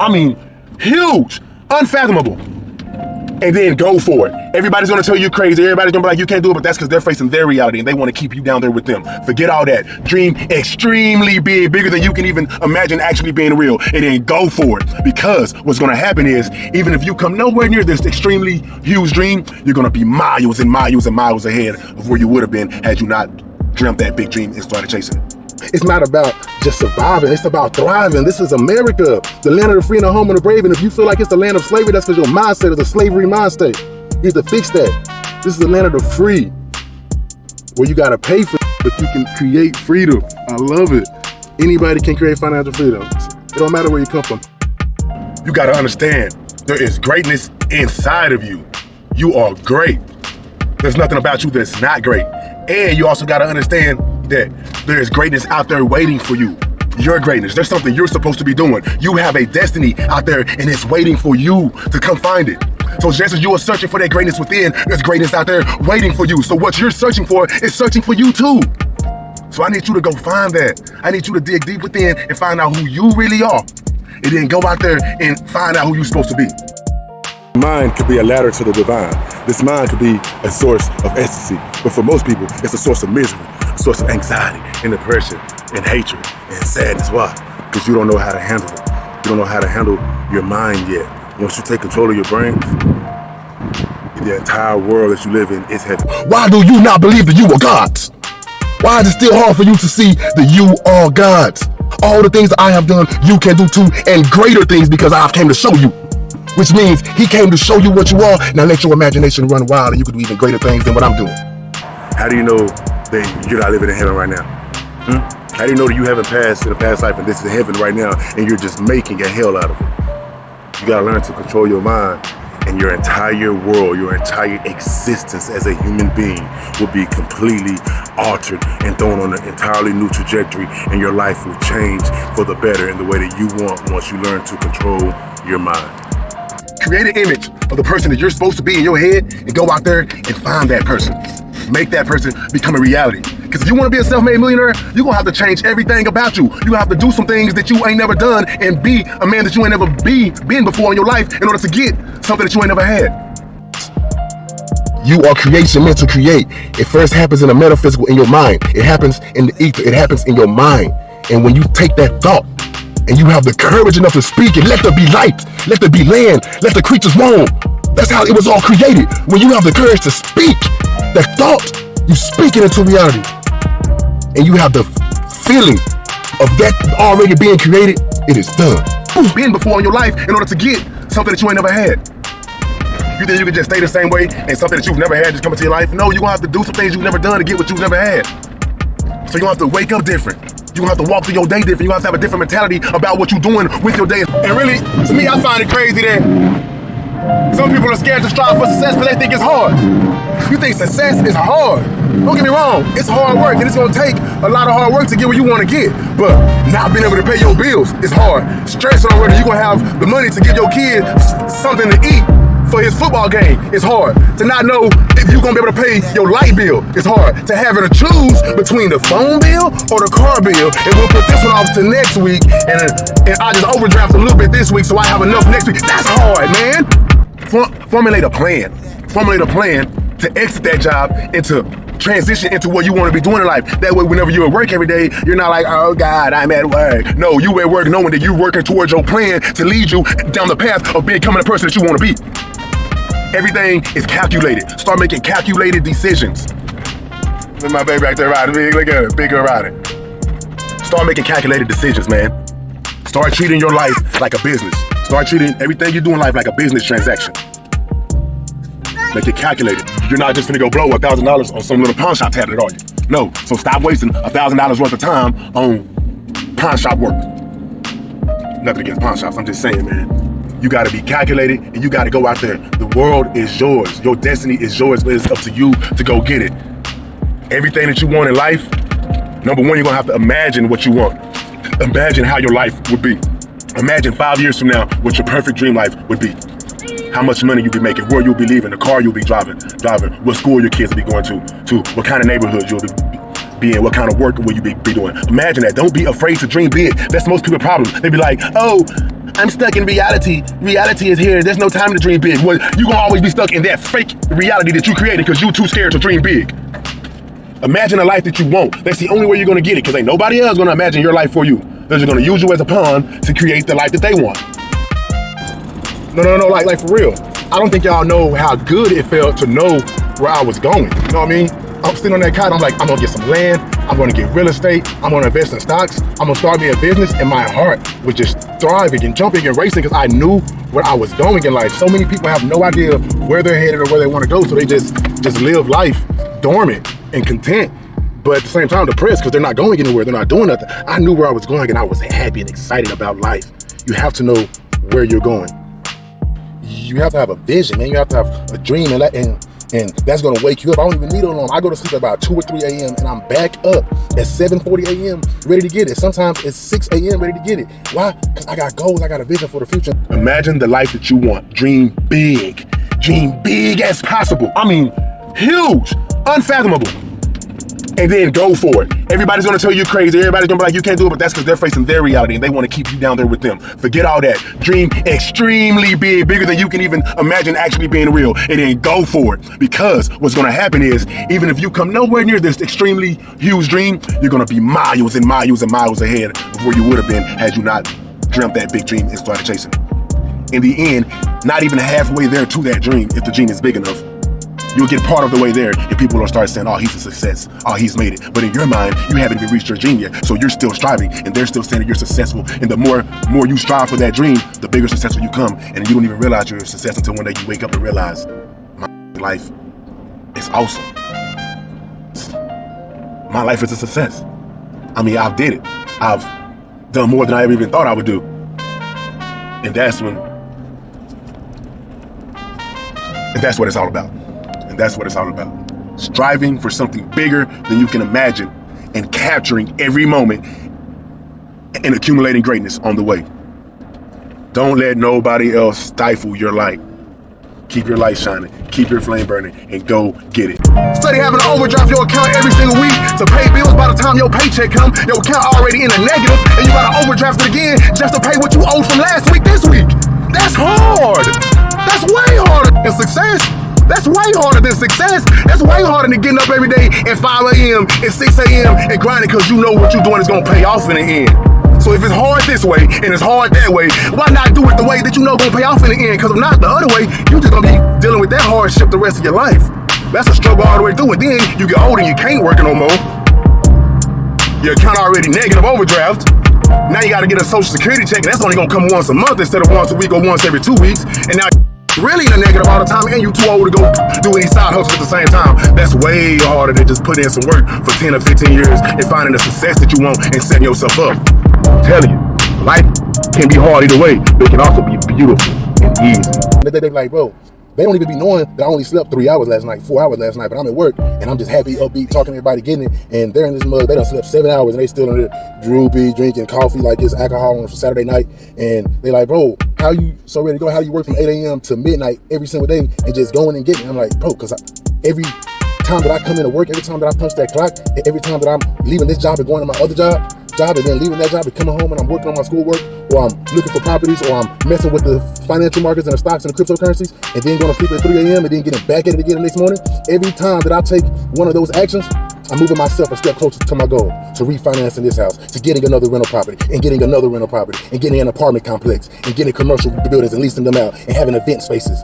I mean, huge, unfathomable. And then go for it. Everybody's gonna tell you crazy. Everybody's gonna be like, you can't do it, but that's because they're facing their reality and they wanna keep you down there with them. Forget all that. Dream extremely big, bigger than you can even imagine actually being real. And then go for it. Because what's gonna happen is, even if you come nowhere near this extremely huge dream, you're gonna be miles and miles and miles ahead of where you would have been had you not dreamt that big dream and started chasing it. It's not about just surviving, it's about thriving. This is America, the land of the free and the home of the brave. And if you feel like it's the land of slavery, that's because your mindset is a slavery mind state. You have to fix that. This is the land of the free, where you gotta pay for it, but you can create freedom. I love it. Anybody can create financial freedom. It don't matter where you come from. You gotta understand, there is greatness inside of you. You are great. There's nothing about you that's not great. And you also gotta understand that there is greatness out there waiting for you. Your greatness. There's something you're supposed to be doing. You have a destiny out there and it's waiting for you to come find it. So just as you are searching for that greatness within, there's greatness out there waiting for you. So what you're searching for is searching for you too. So I need you to go find that. I need you to dig deep within and find out who you really are. And then go out there and find out who you're supposed to be. Mind could be a ladder to the divine. This mind could be a source of ecstasy. But for most people, it's a source of misery, a source of anxiety and depression and hatred and sadness. Why? Because you don't know how to handle it. You don't know how to handle your mind yet. Once you take control of your brain, the entire world that you live in is heavy. Why do you not believe that you are gods? Why is it still hard for you to see that you are gods? All the things that I have done, you can do too, and greater things because I came to show you. Which means he came to show you what you are. Now let your imagination run wild and you can do even greater things than what I'm doing. How do you know that you're not living in heaven right now? How do you know that you haven't passed in a past life and this is heaven right now and you're just making a hell out of it? You gotta learn to control your mind, and your entire world, your entire existence as a human being will be completely altered and thrown on an entirely new trajectory, and your life will change for the better in the way that you want once you learn to control your mind. Create an image of the person that you're supposed to be in your head and go out there and find that person. Make that person become a reality. Because if you want to be a self-made millionaire, you're going to have to change everything about you. You have to do some things that you ain't never done and be a man that you ain't never been before in your life in order to get something that you ain't never had. You are creation meant to create. It first happens in the metaphysical, in your mind. It happens in the ether. It happens in your mind. And when you take that thought and you have the courage enough to speak it, let there be light, let there be land, let the creatures roam. That's how it was all created. When you have the courage to speak that thought, you speak it into reality. And you have the feeling of that already being created, it is done. You've been before in your life in order to get something that you ain't never had. You think you can just stay the same way and something that you've never had just come into your life? No, you're gonna have to do some things you've never done to get what you've never had. So you're gonna have to wake up different. You're gonna have to walk through your day different. You're gonna have to have a different mentality about what you're doing with your day. And really, to me, I find it crazy that some people are scared to strive for success because they think it's hard. You think success is hard. Don't get me wrong, it's hard work and it's gonna take a lot of hard work to get where you wanna get. But not being able to pay your bills is hard. Stressing on whether you're gonna have the money to give your kid something to eat for his football game is hard. To not know if you're gonna be able to pay your light bill is hard. To having to choose between the phone bill or the car bill, and we'll put this one off to next week, and I just overdraft a little bit this week so I have enough next week. That's hard, man. Formulate a plan. Formulate a plan to exit that job and to transition into what you want to be doing in life. That way, whenever you're at work every day, you're not like, oh God, I'm at work. No, you at work knowing that you're working towards your plan to lead you down the path of becoming the person that you want to be. Everything is calculated. Start making calculated decisions. Look at my baby right there riding. Look at her, big girl riding. Start making calculated decisions, man. Start treating your life like a business. Start treating everything you do in life like a business transaction. Make it calculated. You're not just gonna go blow $1,000 on some little pawn shop tablet, are you? No, so stop wasting $1,000 worth of time on pawn shop work. Nothing against pawn shops, I'm just saying, man. You gotta be calculated and you gotta go out there. The world is yours. Your destiny is yours, but it's up to you to go get it. Everything that you want in life, number one, you're gonna have to imagine what you want. Imagine how your life would be. Imagine 5 years from now what your perfect dream life would be. How much money you'll be making, where you'll be living, the car you'll be driving, what school your kids will be going to what kind of neighborhood you'll be being? What kind of work will you be doing? Imagine that. Don't be afraid to dream big. That's most people's problem. They be like, oh, I'm stuck in reality. Reality is here. There's no time to dream big. Well, you're gonna always be stuck in that fake reality that you created because you're too scared to dream big. Imagine a life that you want. That's the only way you're gonna get it, because ain't nobody else gonna imagine your life for you. They're just gonna use you as a pawn to create the life that they want. No, like for real. I don't think y'all know how good it felt to know where I was going. You know what I mean? I'm sitting on that couch, I'm like, I'm gonna get some land, I'm gonna get real estate, I'm gonna invest in stocks, I'm gonna start me a business, and my heart was just thriving and jumping and racing because I knew where I was going in life. So many people have no idea where they're headed or where they wanna go, so they just live life dormant and content, but at the same time depressed because they're not going anywhere, they're not doing nothing. I knew where I was going and I was happy and excited about life. You have to know where you're going. You have to have a vision, man. You have to have a dream, and that's gonna wake you up. I don't even need an alarm. I go to sleep at about 2 or 3 a.m. and I'm back up at 7:40 a.m. ready to get it. Sometimes it's 6 a.m. ready to get it. Why? Because I got goals, I got a vision for the future. Imagine the life that you want. Dream big. Dream big as possible. I mean, huge, unfathomable. And then go for it. Everybody's gonna tell you crazy. Everybody's gonna be like, you can't do it, but that's because they're facing their reality and they wanna keep you down there with them. Forget all that. Dream extremely big, bigger than you can even imagine actually being real. And then go for it. Because what's gonna happen is, even if you come nowhere near this extremely huge dream, you're gonna be miles and miles and miles ahead of where you would have been had you not dreamt that big dream and started chasing it. In the end, not even halfway there to that dream, if the dream is big enough, you'll get part of the way there and people will start saying, oh, he's a success. Oh, he's made it. But in your mind, you haven't even reached your dream yet. So you're still striving and they're still saying that you're successful. And the more you strive for that dream, the bigger successful you come. And you don't even realize you're a success until one day you wake up and realize, my life is awesome. My life is a success. I mean, I've did it. I've done more than I ever even thought I would do. And that's what it's all about. That's what it's all about. Striving for something bigger than you can imagine and capturing every moment and accumulating greatness on the way. Don't let nobody else stifle your light. Keep your light shining, keep your flame burning, and go get it. Study having to overdraft your account every single week to pay bills. By the time your paycheck comes, your account already in the negative, and you gotta overdraft it again just to pay what you owed from last week this week. That's hard. That's way harder than success. That's way harder than success. That's way harder than getting up every day at 5 a.m. and 6 a.m. and grinding because you know what you're doing is gonna pay off in the end. So if it's hard this way and it's hard that way, why not do it the way that you know gonna pay off in the end? Because if not the other way, you just gonna be dealing with that hardship the rest of your life. That's a struggle all the way through it. Then you get older and you can't work no more. Your account already negative overdraft. Now you gotta get a social security check, and that's only gonna come once a month instead of once a week or once every 2 weeks. And now really in the negative all the time, and you too old to go do any side hustles at the same time. That's way harder than just putting in some work for 10 or 15 years and finding the success that you want and setting yourself up. I'm telling you, life can be hard either way, but it can also be beautiful and easy. They're like, bro, they don't even be knowing that I only slept 3 hours last night, 4 hours last night, but I'm at work and I'm just happy, upbeat, talking to everybody, getting it, and they're in this mug. They done slept 7 hours and they still in there droopy, drinking coffee like it's alcohol on Saturday night, and they like, bro, how you so ready to go? How do you work from 8 a.m. to midnight every single day and just going and getting it? I'm like, bro, because every time that I come into work, every time that I punch that clock, every time that I'm leaving this job and going to my other job and then leaving that job and coming home and I'm working on my schoolwork, or I'm looking for properties, or I'm messing with the financial markets and the stocks and the cryptocurrencies, and then going to sleep at 3 a.m. and then getting back at it again the next morning. Every time that I take one of those actions, I'm moving myself a step closer to my goal, to refinancing this house, to getting another rental property, and getting another rental property, and getting an apartment complex, and getting commercial buildings and leasing them out, and having event spaces,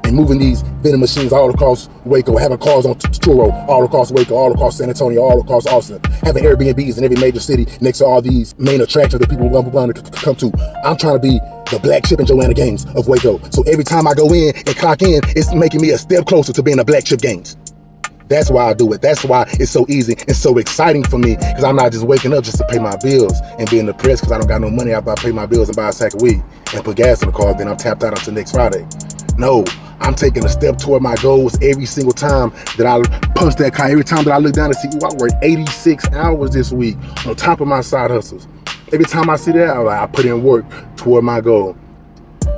and moving these vending machines all across Waco, having cars on Turo all across Waco, all across San Antonio, all across Austin, having Airbnbs in every major city next to all these main attractions that people want to come to. I'm trying to be the black chip and Joanna Gaines of Waco. So every time I go in and clock in, it's making me a step closer to being a black chip Gaines. That's why I do it. That's why it's so easy and so exciting for me, because I'm not just waking up just to pay my bills and being depressed because I don't got no money after I pay my bills and buy a sack of weed and put gas in the car, then I'm tapped out until next Friday. No, I'm taking a step toward my goals every single time that I punch that car, every time that I look down and see, I worked 86 hours this week on top of my side hustles. Every time I see that, I put in work toward my goal.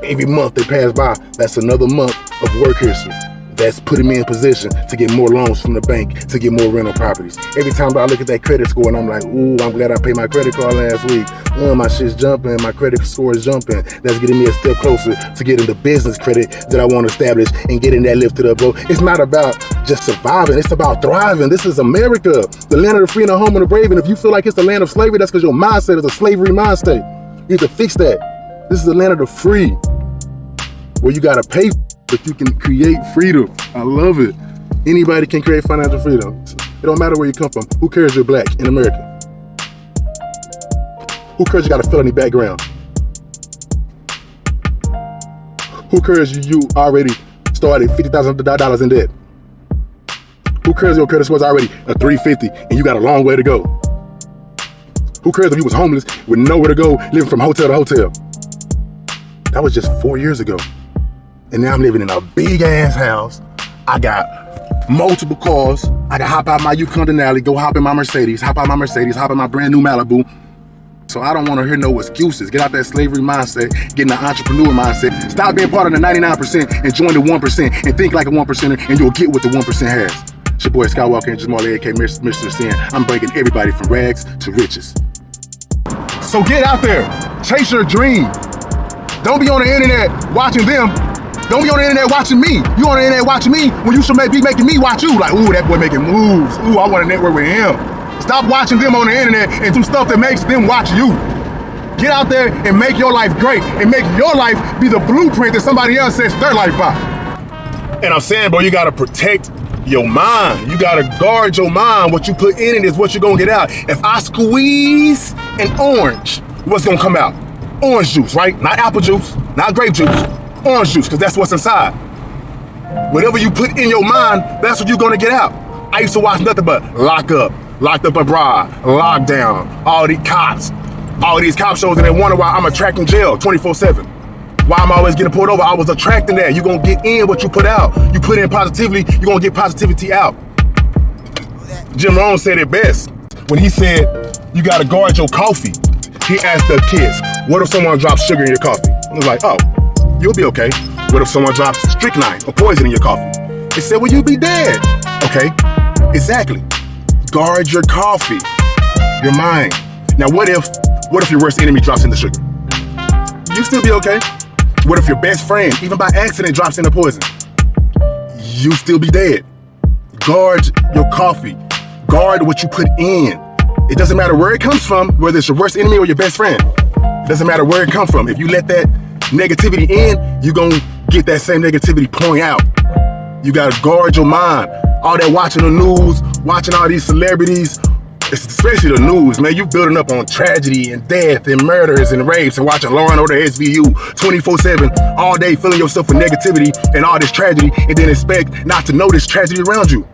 Every month that pass by, that's another month of work history. That's putting me in position to get more loans from the bank, to get more rental properties. Every time I look at that credit score and I'm like, ooh, I'm glad I paid my credit card last week. My shit's jumping, my credit score is jumping. That's getting me a step closer to getting the business credit that I want to establish and getting that lifted up, bro. It's not about just surviving, it's about thriving. This is America, the land of the free and the home of the brave. And if you feel like it's the land of slavery, that's because your mindset is a slavery mind state. You need to fix that. This is the land of the free, where you gotta pay, but you can create freedom. I love it. Anybody can create financial freedom. It don't matter where you come from. Who cares you're black in America? Who cares you got a felony background? Who cares you already started $50,000 in debt? Who cares your credit score is already a 350 and you got a long way to go? Who cares if you was homeless with nowhere to go, living from hotel to hotel? That was just 4 years ago. And now I'm living in a big ass house. I got multiple cars. I can hop out my Yukon Denali, go hop in my Mercedes, hop in my brand new Malibu. So I don't want to hear no excuses. Get out that slavery mindset, get in the entrepreneur mindset. Stop being part of the 99% and join the 1% and think like a 1%er, and you'll get what the 1% has. It's your boy Skywalker Hendrix Marley, aka Mr.Ascend. I'm breaking everybody from rags to riches. So get out there, chase your dream. Don't be on the internet watching them. Don't be on the internet watching me. You on the internet watching me when you should be making me watch you. Like, ooh, that boy making moves. Ooh, I want to network with him. Stop watching them on the internet and some stuff that makes them watch you. Get out there and make your life great and make your life be the blueprint that somebody else sets their life by. And I'm saying, bro, you got to protect your mind. You got to guard your mind. What you put in it is what you're going to get out. If I squeeze an orange, what's going to come out? Orange juice, right? Not apple juice, not grape juice. Orange juice, because that's what's inside. Whatever you put in your mind, that's what you're going to get out. I used to watch nothing but Locked Up Abroad, Lockdown, all these cops, all these cop shows, and they wonder why I'm attracting jail 24/7. Why I'm always getting pulled over. I was attracting that. You're going to get in what you put out. You put in positively, you're going to get positivity out. Jim Rohn said it best when he said, you got to guard your coffee. He asked the kids, what if someone drops sugar in your coffee? I was like, oh, you'll be okay. What if someone drops strychnine or poison in your coffee? They said, well, you'll be dead. Okay, exactly. Guard your coffee, your mind. Now, what if your worst enemy drops in the sugar? You still be okay. What if your best friend, even by accident, drops in the poison? You still be dead. Guard your coffee. Guard what you put in. It doesn't matter where it comes from, whether it's your worst enemy or your best friend. It doesn't matter where it comes from. If you let that negativity in, you're gonna get that same negativity pouring out. You gotta guard your mind. All that watching the news, watching all these celebrities, especially the news, man, you building up on tragedy and death and murders and rapes and watching Law & Order SVU 24/7 all day, filling yourself with negativity and all this tragedy, and then expect not to notice tragedy around you.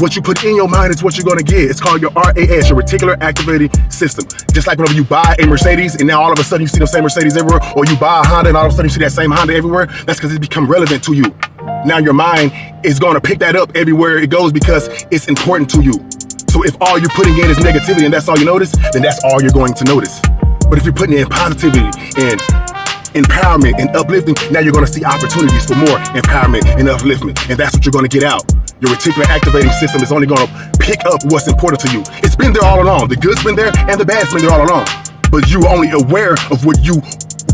What you put in your mind is what you're gonna get. It's called your RAS, your reticular activating system. Just like whenever you buy a Mercedes and now all of a sudden you see the same Mercedes everywhere, or you buy a Honda and all of a sudden you see that same Honda everywhere, that's because it's become relevant to you. Now your mind is gonna pick that up everywhere it goes because it's important to you. So if all you're putting in is negativity and that's all you notice, then that's all you're going to notice. But if you're putting in positivity and empowerment and uplifting, now you're gonna see opportunities for more empowerment and upliftment, and that's what you're gonna get out. Your reticular activating system is only gonna pick up what's important to you. It's been there all along. The good's been there and the bad's been there all along. But you're only aware of what you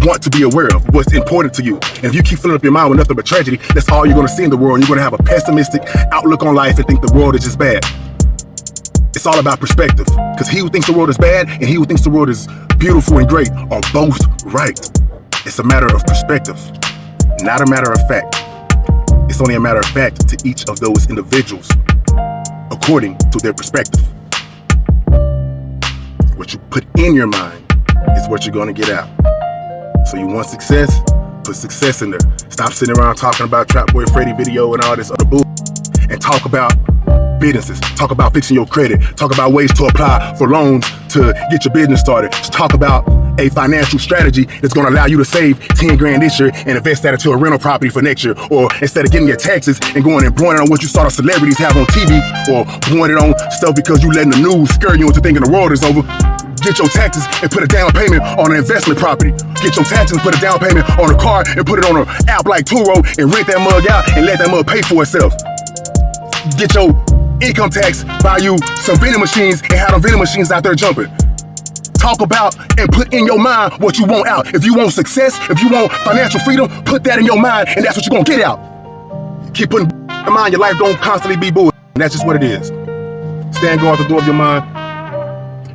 want to be aware of, what's important to you. And if you keep filling up your mind with nothing but tragedy, that's all you're gonna see in the world. You're gonna have a pessimistic outlook on life and think the world is just bad. It's all about perspective. Because he who thinks the world is bad and he who thinks the world is beautiful and great are both right. It's a matter of perspective, not a matter of fact. It's only a matter of fact to each of those individuals, according to their perspective. What you put in your mind is what you're gonna get out. So you want success? Put success in there. Stop sitting around talking about Trap Boy Freddy video and all this other bull, and talk about businesses. Talk about fixing your credit. Talk about ways to apply for loans to get your business started. Just talk about a financial strategy that's going to allow you to save 10 grand this year and invest that into a rental property for next year. Or instead of getting your taxes and going and blowing it on what you saw the celebrities have on TV, or blowing it on stuff because you letting the news scare you into thinking the world is over, Get your taxes and put a down payment on an investment property. Get your taxes and put a down payment on a car and put it on an app like Turo and rent that mug out and let that mug pay for itself. Get your income tax, buy you some vending machines and have them vending machines out there jumping. Talk about and put in your mind what you want out. If you want success, if you want financial freedom, put that in your mind and that's what you're gonna get out. Keep putting in mind, your life don't constantly be bullshit. And that's just what it is. Stand guard at the door of your mind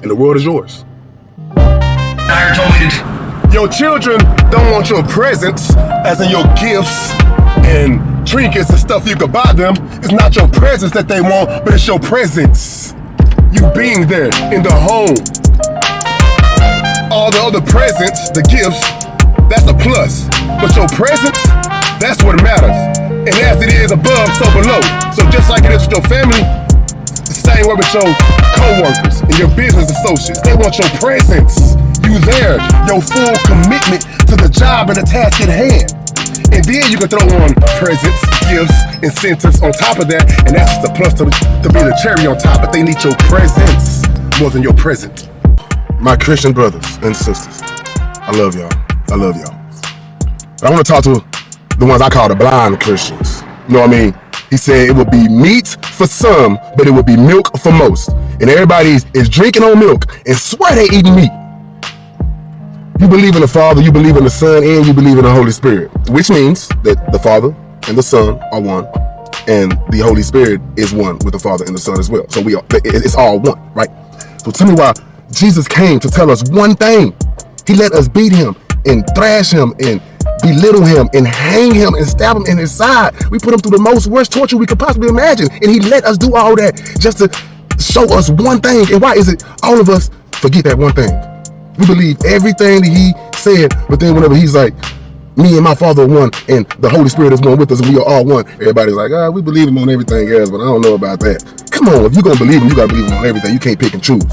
and the world is yours. Your children don't want your presents, as in your gifts and trinkets and stuff you could buy them. It's not your presents that they want, but it's your presence. You being there in the home. All the other presents, the gifts, that's a plus. But your presence, that's what matters. And as it is above, so below. So just like it is with your family, the same way with your co-workers and your business associates. They want your presence. You there, your full commitment to the job and the task at hand. And then you can throw on presents, gifts, incentives on top of that, and that's the plus to be the cherry on top. But they need your presence more than your present. My Christian brothers and sisters, I love y'all. I love y'all. But I want to talk to the ones I call the blind Christians. You know what I mean? He said it would be meat for some, but it would be milk for most. And everybody is drinking on milk and swear they eating meat. You believe in the Father, you believe in the Son, and you believe in the Holy Spirit, which means that the Father and the Son are one, and the Holy Spirit is one with the Father and the Son as well. So it's all one, right? So tell me why Jesus came to tell us one thing. He let us beat him and thrash him and belittle him and hang him and stab him in his side. We put him through the most worst torture we could possibly imagine, and he let us do all that just to show us one thing. And why is it all of us forget that one thing? We believe everything that he said, but then whenever he's like, me and my Father are one, and the Holy Spirit is one with us, and we are all one, everybody's like, we believe him on everything else, but I don't know about that. Come on, if you're going to believe him, you got to believe him on everything. You can't pick and choose.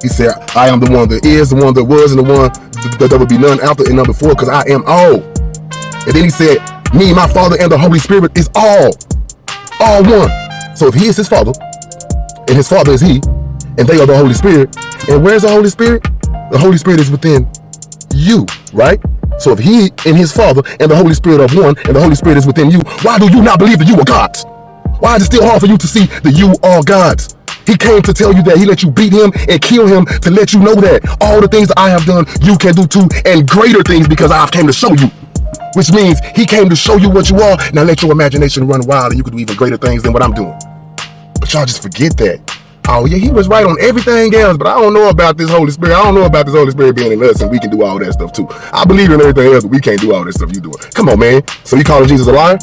He said, I am the one that is, the one that was, and the one that there will be none after and none before, because I am all. And then he said, me, my Father, and the Holy Spirit is all one. So if he is his Father, and his Father is he, and they are the Holy Spirit, and where's the Holy Spirit? The Holy Spirit is within you, right? So if he and his Father and the Holy Spirit are one, and the Holy Spirit is within you, why do you not believe that you are gods? Why is it still hard for you to see that you are gods? He came to tell you that. He let you beat him and kill him to let you know that all the things that I have done, you can do too, and greater things, because I came to show you. Which means he came to show you what you are. Now let your imagination run wild and you can do even greater things than what I'm doing. But y'all just forget that. Oh yeah, he was right on everything else, but I don't know about this Holy Spirit. I don't know about this Holy Spirit being in us, and we can do all that stuff too. I believe in everything else, but we can't do all that stuff you doing. Come on, man. So you calling Jesus a liar?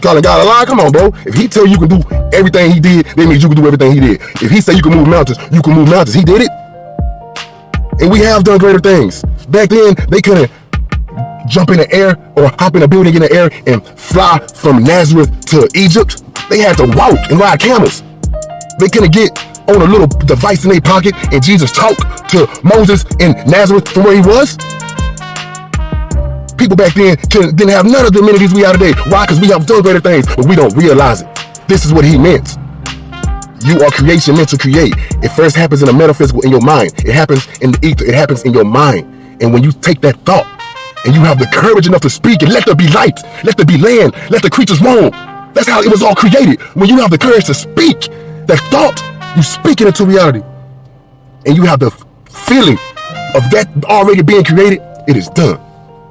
Calling God a liar? Come on, bro. If he tell you can do everything he did, that means you can do everything he did. If he say you can move mountains, you can move mountains. He did it. And we have done greater things. Back then, they couldn't jump in the air or hop in a building in the air and fly from Nazareth to Egypt. They had to walk and ride camels. They couldn't get on a little device in their pocket and Jesus talked to Moses in Nazareth from where he was. People back then didn't have none of the amenities we have today. Why? Because we have done greater things, but we don't realize it. This is what he meant. You are creation meant to create. It first happens in the metaphysical, in your mind. It happens in the ether. It happens in your mind. And when you take that thought and you have the courage enough to speak and let there be light, let there be land, let the creatures roam. That's how it was all created. When you have the courage to speak that thought, you speak it into reality. And you have the feeling of that already being created, it is done.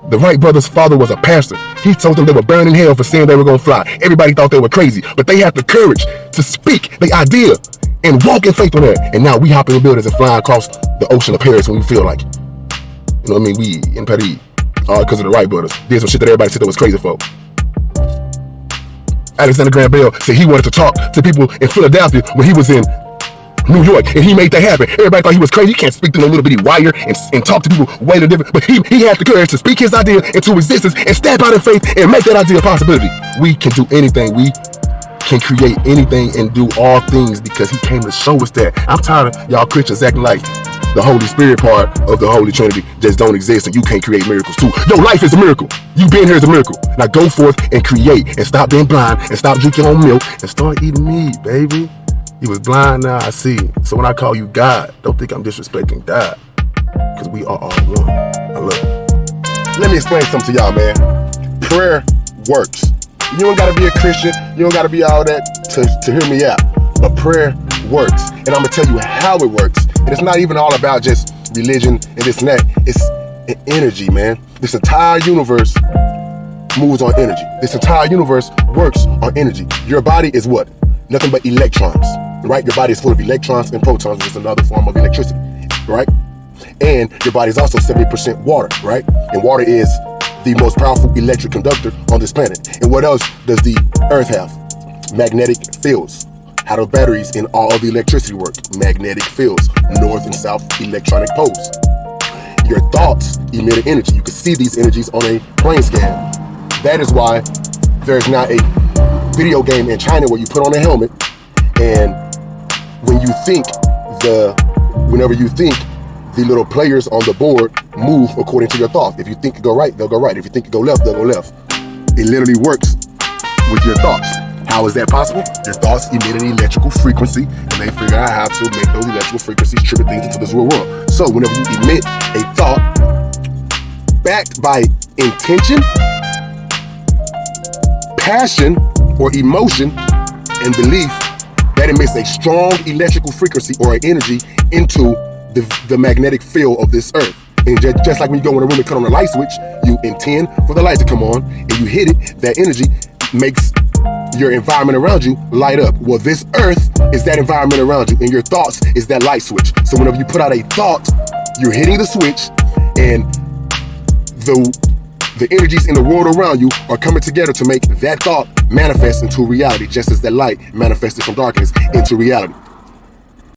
The Wright brothers' father was a pastor. He told them they were burning hell for saying they were going to fly. Everybody thought they were crazy, but they had the courage to speak the idea and walk in faith on that. And now we hop in the buildings and fly across the ocean of Paris when we feel like it. You know what I mean? We in Paris, all because of the Wright brothers. Did some shit that everybody said that was crazy for. Alexander Graham Bell said he wanted to talk to people in Philadelphia when he was in New York, and he made that happen. Everybody thought he was crazy. He can't speak to no little bitty wire and talk to people way too different. But he had the courage to speak his idea into existence and step out in faith and make that idea a possibility. We can do anything. We can create anything and do all things because he came to show us that. I'm tired of y'all Christians acting like the Holy Spirit part of the Holy Trinity just don't exist and you can't create miracles too. Your life is a miracle. You being here is a miracle. Now go forth and create and stop being blind and stop drinking on milk and start eating meat, baby. You was blind, now I see. So when I call you God, don't think I'm disrespecting God. because we are all one. I love it. Let me explain something to y'all, man. Prayer works. You don't gotta be a Christian. You don't gotta be all that to hear me out. But prayer works. And I'm gonna tell you how it works. And it's not even all about just religion and this and that. It's an energy, man. This entire universe moves on energy. This entire universe works on energy. Your body is what? Nothing but electrons, right? Your body is full of electrons and protons, which is another form of electricity, right? And your body is also 70% water, right? And water is the most powerful electric conductor on this planet. And what else does the earth have? Magnetic fields. How do batteries in all of the electricity work? Magnetic fields, north and south electronic poles. Your thoughts emit an energy. You can see these energies on a brain scan. That is why there's now a video game in China where you put on a helmet, and whenever you think, the little players on the board move according to your thoughts. If you think it go right, they'll go right. If you think it go left, they'll go left. It literally works with your thoughts. How is that possible? Your thoughts emit an electrical frequency, and they figure out how to make those electrical frequencies trigger things into this real world. So whenever you emit a thought backed by intention, passion, or emotion, and belief, that emits a strong electrical frequency or an energy into the magnetic field of this earth. And just like when you go in a room and cut on a light switch, you intend for the light to come on, and you hit it, that energy makes your environment around you light up. Well, this earth is that environment around you, and your thoughts is that light switch. So whenever you put out a thought, you're hitting the switch, and the energies in the world around you are coming together to make that thought manifest into reality, just as that light manifested from darkness into reality.